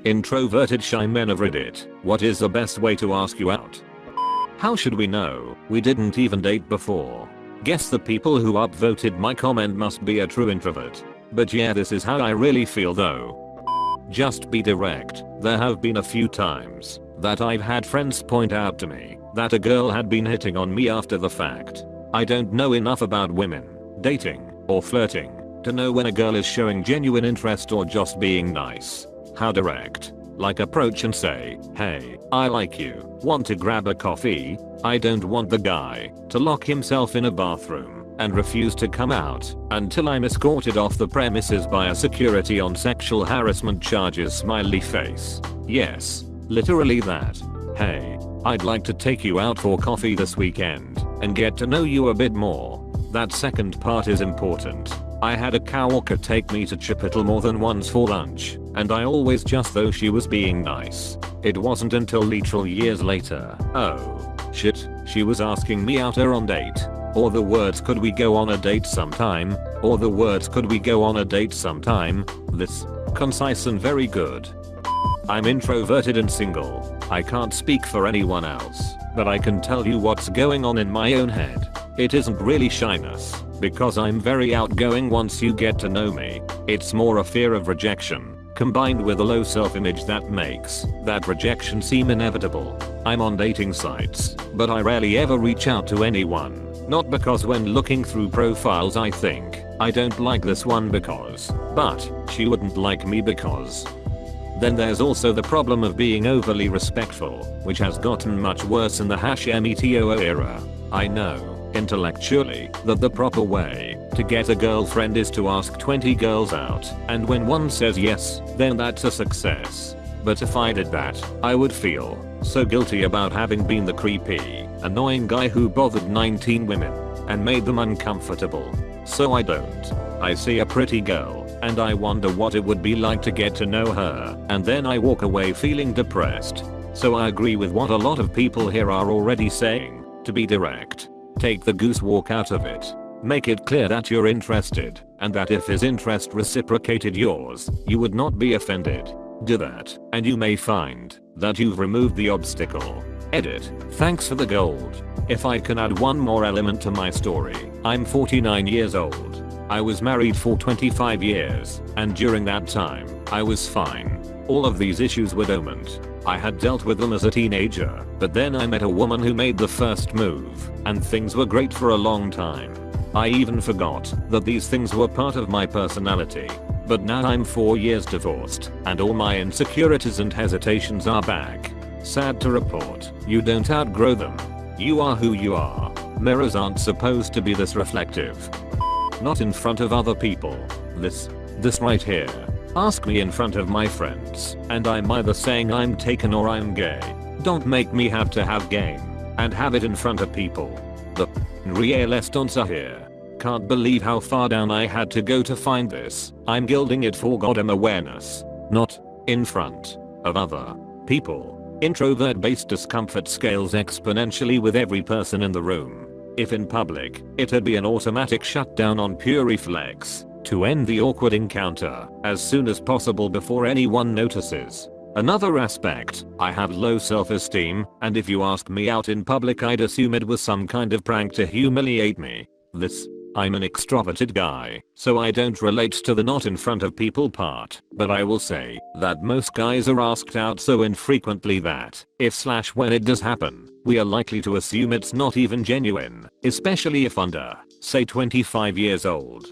Introverted shy men of Reddit, what is the best way to ask you out? How should we know? We didn't even date before. Guess the people who upvoted my comment must be a true introvert. But yeah, this is how I really feel though. Just be direct. There have been a few times that I've had friends point out to me that a girl had been hitting on me after the fact. I don't know enough about women, dating, or flirting to know when a girl is showing genuine interest or just being nice. How direct? Like approach and say, hey, I like you, want to grab a coffee? I don't want the guy to lock himself in a bathroom and refuse to come out until I'm escorted off the premises by a security on sexual harassment charges smiley face. Yes, literally that. Hey, I'd like to take you out for coffee this weekend and get to know you a bit more. That second part is important. I had a coworker take me to Chipotle more than once for lunch, and I always just thought she was being nice. It wasn't until literal years later, oh shit, she was asking me out on date. Or the words could we go on a date sometime, or the words could we go on a date sometime. This, concise and very good. I'm introverted and single. I can't speak for anyone else, but I can tell you what's going on in my own head. It isn't really shyness, because I'm very outgoing once you get to know me. It's more a fear of rejection, combined with a low self-image that makes that rejection seem inevitable. I'm on dating sites, but I rarely ever reach out to anyone. Not because when looking through profiles I think, I don't like this one because, but she wouldn't like me because. Then there's also the problem of being overly respectful, which has gotten much worse in the #metoo era. I know, intellectually, that the proper way to get a girlfriend is to ask 20 girls out, and when one says yes, then that's a success. But if I did that, I would feel so guilty about having been the creepy, annoying guy who bothered 19 women and made them uncomfortable. So I don't. I see a pretty girl, and I wonder what it would be like to get to know her, and then I walk away feeling depressed. So I agree with what a lot of people here are already saying, to be direct. Take the goose walk out of it. Make it clear that you're interested, and that if his interest reciprocated yours, you would not be offended. Do that, and you may find that you've removed the obstacle. Edit. Thanks for the gold. If I can add one more element to my story, I'm 49 years old. I was married for 25 years, and during that time, I was fine. All of these issues were dormant. I had dealt with them as a teenager, but then I met a woman who made the first move, and things were great for a long time. I even forgot that these things were part of my personality. But now I'm 4 years divorced, and all my insecurities and hesitations are back. Sad to report, you don't outgrow them. You are who you are. Mirrors aren't supposed to be this reflective. Not in front of other people. This right here. Ask me in front of my friends, and I'm either saying I'm taken or I'm gay. Don't make me have to have game, and have it in front of people. The real estance here. Can't believe how far down I had to go to find this. I'm gilding it for goddamn awareness. Not in front of other people. Introvert-based discomfort scales exponentially with every person in the room. If in public, it'd be an automatic shutdown on pure reflex to end the awkward encounter as soon as possible before anyone notices. Another aspect, I have low self-esteem, and if you ask me out in public I'd assume it was some kind of prank to humiliate me. I'm an extroverted guy, so I don't relate to the not in front of people part, but I will say that most guys are asked out so infrequently that, if/when it does happen, we are likely to assume it's not even genuine, especially if under, say 25 years old.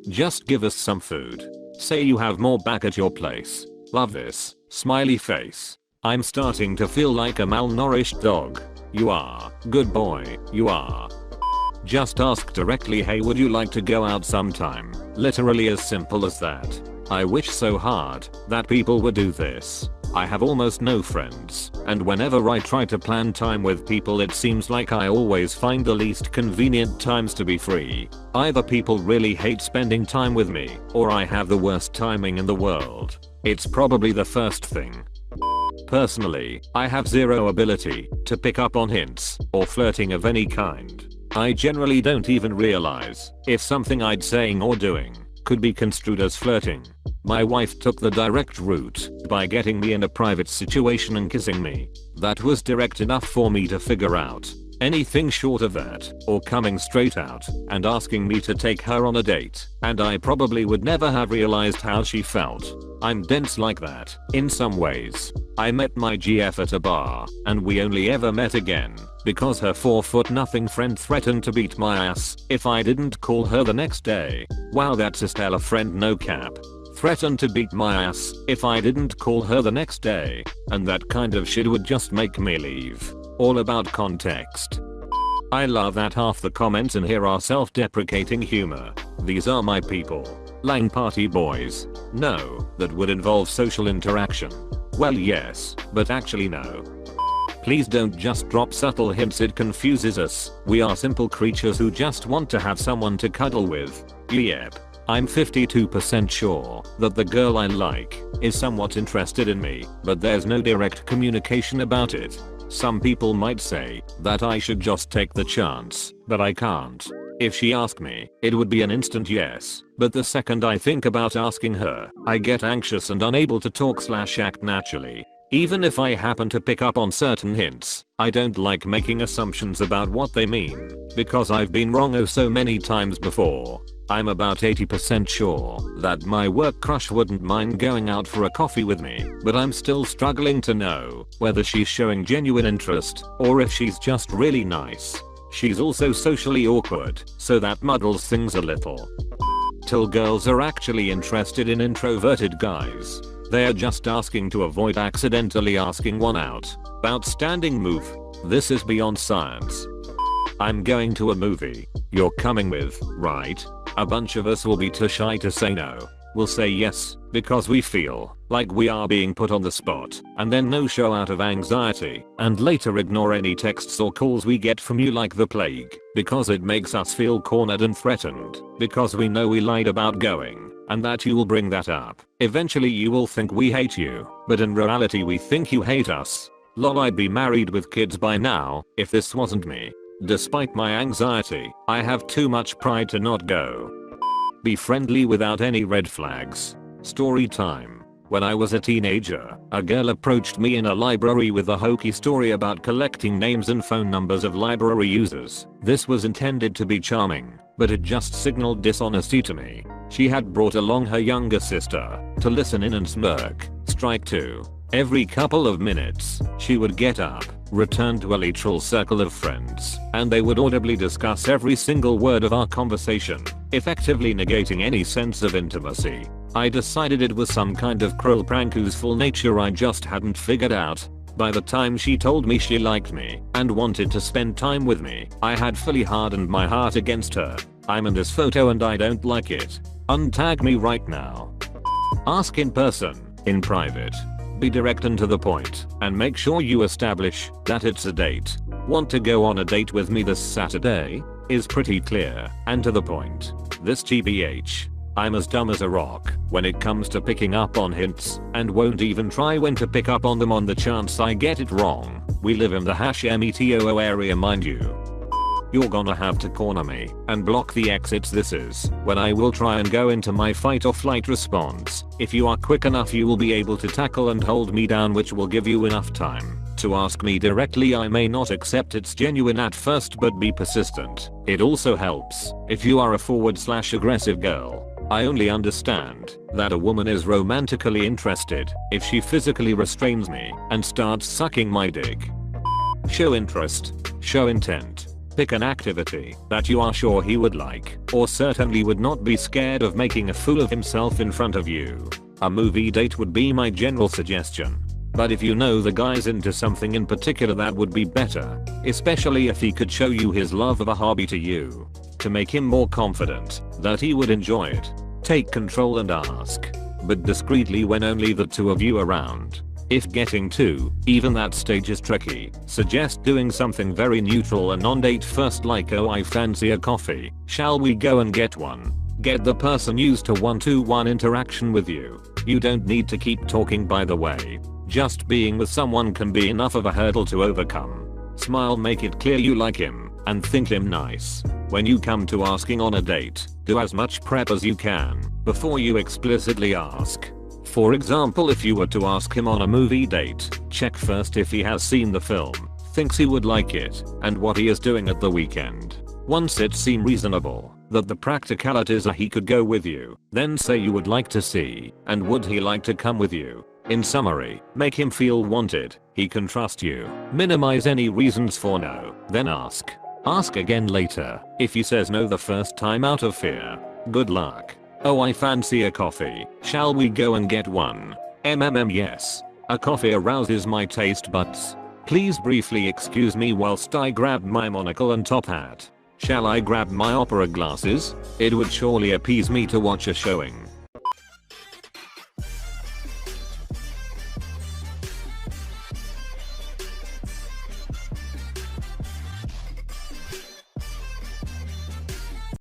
Just give us some food. Say you have more back at your place. Love this, smiley face. I'm starting to feel like a malnourished dog. You are, good boy, you are. Just ask directly, hey, would you like to go out sometime? Literally as simple as that. I wish so hard that people would do this. I have almost no friends, and whenever I try to plan time with people it seems like I always find the least convenient times to be free. Either people really hate spending time with me, or I have the worst timing in the world. It's probably the first thing. Personally, I have zero ability to pick up on hints or flirting of any kind. I generally don't even realize if something I'd saying or doing could be construed as flirting. My wife took the direct route by getting me in a private situation and kissing me. That was direct enough for me to figure out. Anything short of that, or coming straight out and asking me to take her on a date, and I probably would never have realized how she felt. I'm dense like that, in some ways. I met my GF at a bar, and we only ever met again because her 4'0" friend threatened to beat my ass if I didn't call her the next day. Wow, that's a stellar friend, no cap. Threatened to beat my ass if I didn't call her the next day, and that kind of shit would just make me leave. All about context. I love that half the comments in here are self-deprecating humor. These are my people. Lang party boys. No, that would involve social interaction. Well yes, but actually no. Please don't just drop subtle hints, it confuses us. We are simple creatures who just want to have someone to cuddle with. Yep. I'm 52% sure that the girl I like is somewhat interested in me, but there's no direct communication about it. Some people might say that I should just take the chance, but I can't. If she asked me, it would be an instant yes, but the second I think about asking her, I get anxious and unable to talk/act naturally. Even if I happen to pick up on certain hints, I don't like making assumptions about what they mean, because I've been wrong oh so many times before. I'm about 80% sure that my work crush wouldn't mind going out for a coffee with me, but I'm still struggling to know whether she's showing genuine interest or if she's just really nice. She's also socially awkward, so that muddles things a little. Till girls are actually interested in introverted guys. They're just asking to avoid accidentally asking one out. Outstanding move. This is beyond science. I'm going to a movie. You're coming with, right? A bunch of us will be too shy to say no. We'll say yes, because we feel like we are being put on the spot, and then no show out of anxiety, and later ignore any texts or calls we get from you like the plague, because it makes us feel cornered and threatened, because we know we lied about going, and that you will bring that up. Eventually you will think we hate you, but in reality we think you hate us. Lol, I'd be married with kids by now if this wasn't me. Despite my anxiety, I have too much pride to not go. Be friendly without any red flags. Story time. When I was a teenager, a girl approached me in a library with a hokey story about collecting names and phone numbers of library users. This was intended to be charming, but it just signaled dishonesty to me. She had brought along her younger sister to listen in and smirk. Strike 2. Every couple of minutes, she would get up, return to a literal circle of friends, and they would audibly discuss every single word of our conversation, effectively negating any sense of intimacy. I decided it was some kind of cruel prank whose full nature I just hadn't figured out. By the time she told me she liked me and wanted to spend time with me, I had fully hardened my heart against her. I'm in this photo and I don't like it. Untag me right now. Ask in person, in private. Be direct and to the point, and make sure you establish that it's a date. Want to go on a date with me this Saturday? Is pretty clear and to the point. This TBH. I'm as dumb as a rock when it comes to picking up on hints, and won't even try when to pick up on them on the chance I get it wrong. We live in the #metoo area, mind you. You're gonna have to corner me and block the exits. This is when I will try and go into my fight or flight response. If you are quick enough you will be able to tackle and hold me down, which will give you enough time to ask me directly. I may not accept it's genuine at first, but be persistent. It also helps if you are a forward/aggressive girl. I only understand that a woman is romantically interested if she physically restrains me and starts sucking my dick. Show interest. Show intent. Pick an activity that you are sure he would like, or certainly would not be scared of making a fool of himself in front of you. A movie date would be my general suggestion. But if you know the guy's into something in particular, that would be better, especially if he could show you his love of a hobby to you. To make him more confident that he would enjoy it, take control and ask, but discreetly when only the two of you around. If getting to even that stage is tricky, suggest doing something very neutral and non-date first, like, oh, I fancy a coffee, shall we go and get one? Get the person used to one-to-one interaction with you. You don't need to keep talking, by the way. Just being with someone can be enough of a hurdle to overcome. Smile, make it clear you like him, and think him nice. When you come to asking on a date, Do as much prep as you can before you explicitly ask. For example, if you were to ask him on a movie date, check first if he has seen the film, thinks he would like it, and what he is doing at the weekend. Once it seems reasonable that the practicalities are he could go with you, then say you would like to see, and would he like to come with you. In summary, make him feel wanted, he can trust you. Minimize any reasons for no, then ask. Ask again later. If he says no the first time out of fear, good luck. Oh, I fancy a coffee. Shall we go and get one? Yes. A coffee arouses my taste buds. Please briefly excuse me whilst I grab my monocle and top hat. Shall I grab my opera glasses? It would surely appease me to watch a showing.